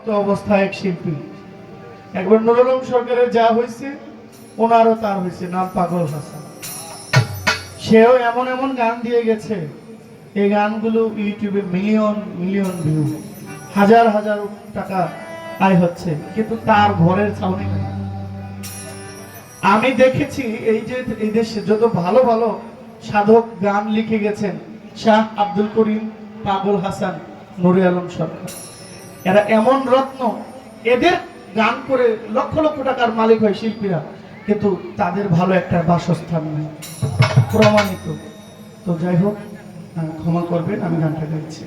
মতো অবস্থায় এক শিল্পী, একবার নুরুল আলম সরকারের যা হয়েছে ওনারও তার হয়েছে, নাম পাগল হাসান। সেও এমন এমন গান দিয়ে গেছে, এই গানগুলো ইউটিউবে মিলিয়ন মিলিয়ন ভিউ, হাজার হাজার টাকা আয় হচ্ছে, কিন্তু তার ঘরের ছাউনি নেই। আমি দেখেছি এই যে এই দেশে যত ভালো ভালো সাধক গান লিখে গেছেন, শাহ আব্দুল করিম, পাগল হাসান, নুরুল আলম সরকার, এরা এমন রত্ন, এদের গান করে লক্ষ লক্ষ টাকার মালিক হয় শিল্পীরা, কিন্তু তাদের ভালো একটা বাসস্থান নেই, প্রমাণিত। তো যাই হোক, ক্ষমা করবেন, আমি গানটা গাইছি।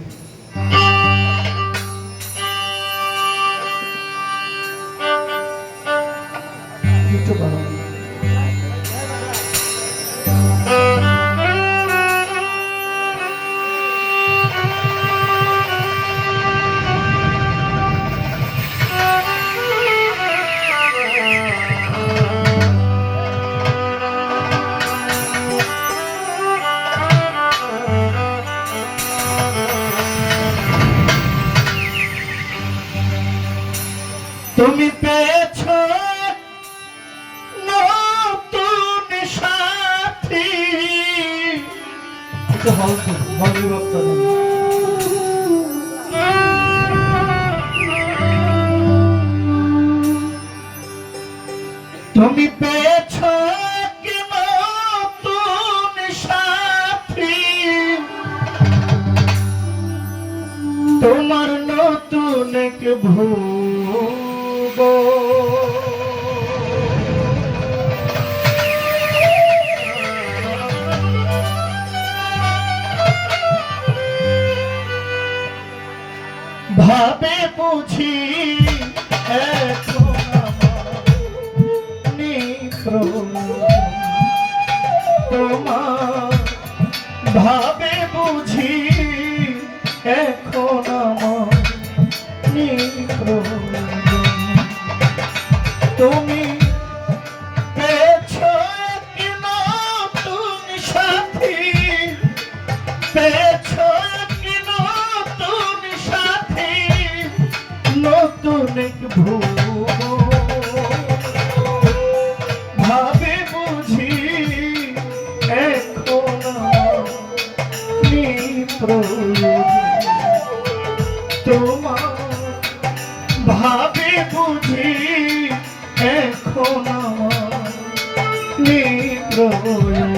একটু ভালো। তুমি পেয়েছো নতুন সাথী, একটু হল বিভক্ত। তুমি পেয়েছো কি নতুন সাথী, তোমার নতুন এক ভাবে বুঝি এখন তোমার ভাবে বুঝি এখন আমার তুমি পেয়েছো কি নতুন সাথী, পেয়েছো কি নতুন সাথী, নতুন এক ভাবে বুঝি এখন তোমার ভাবে বুঝি এখন আমার প্রয়োজন।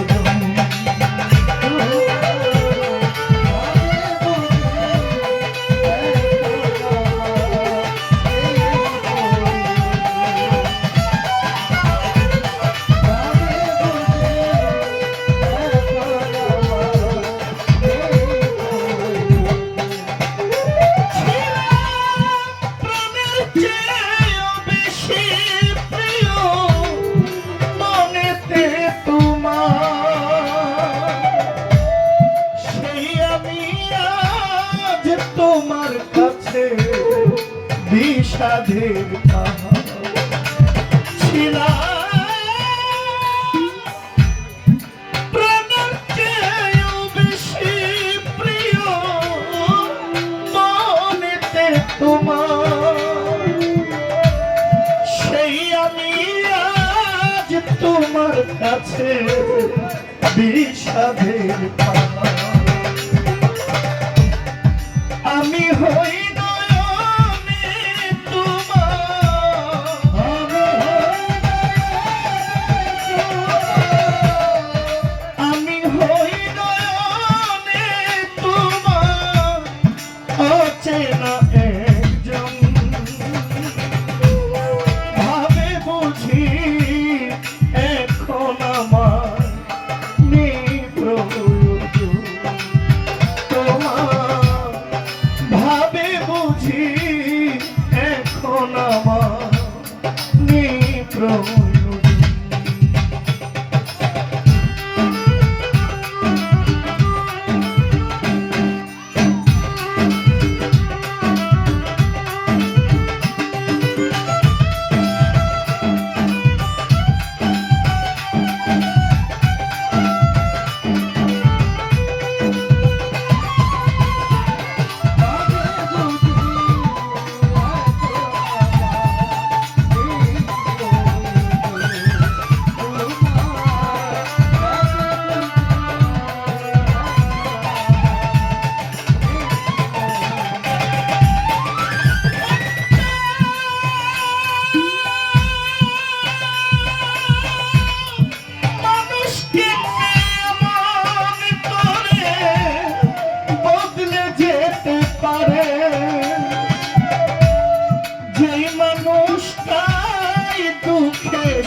তোমার কাছে বিষাদের ছিলাম, প্রাণের চেয়েও বেশি প্রিয় মনেতে তোমার, সেই আমি আজ তোমার কাছে বিষাদের আমি হই নয়নে তোমার, আমি হই নয়নে তোমার অচেনা একজন, ভাবে বুঝি এখন আমার প্রয়োজন।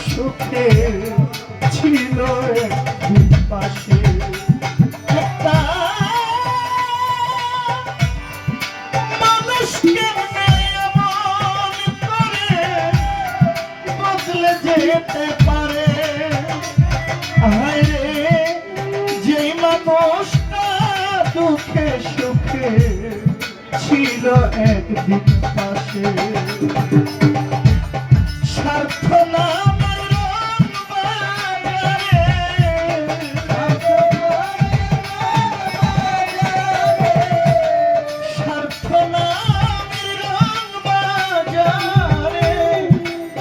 সুখে ছিল একদিন পাশে একটা মানুষকে এমন করে বদলে যেতে পারে হায় রে যেই মানুষটা দুঃখে সুখে ছিল একদিন পাশে স্বার্থ নামের রং বাজারে স্বার্থ নামের রং বাজারে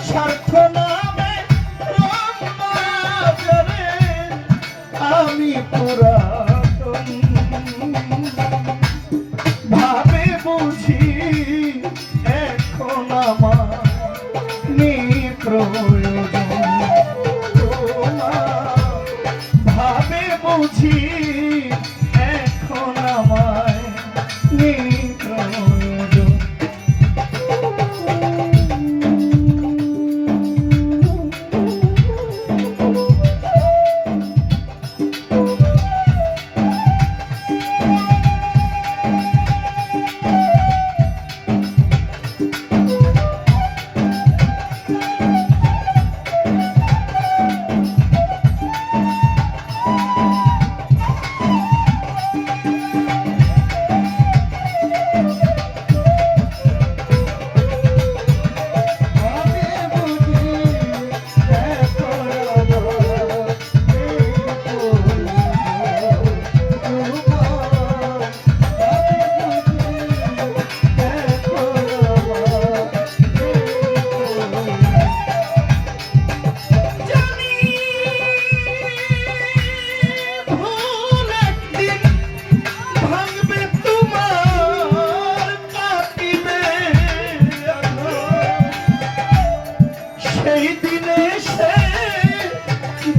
স্বার্থ নামের রং বাজারে আমি পুরাতন ভাবে বুঝি এখন আমার প্রয়োজন তোমার ভাবে বুঝি এখন আমায় প্রয়োজন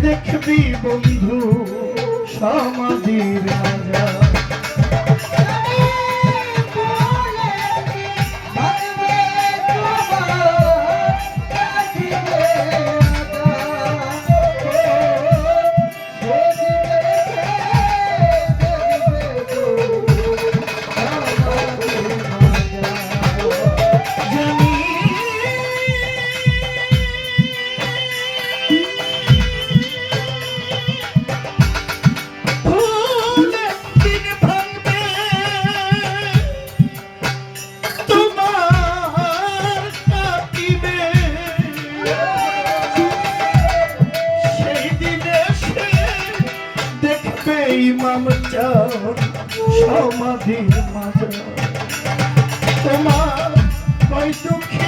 দেখবি বন্ধু সমাধির রাজা ইমাম চাঁদ সমাধির মাঝে তোমার কয় দুঃখে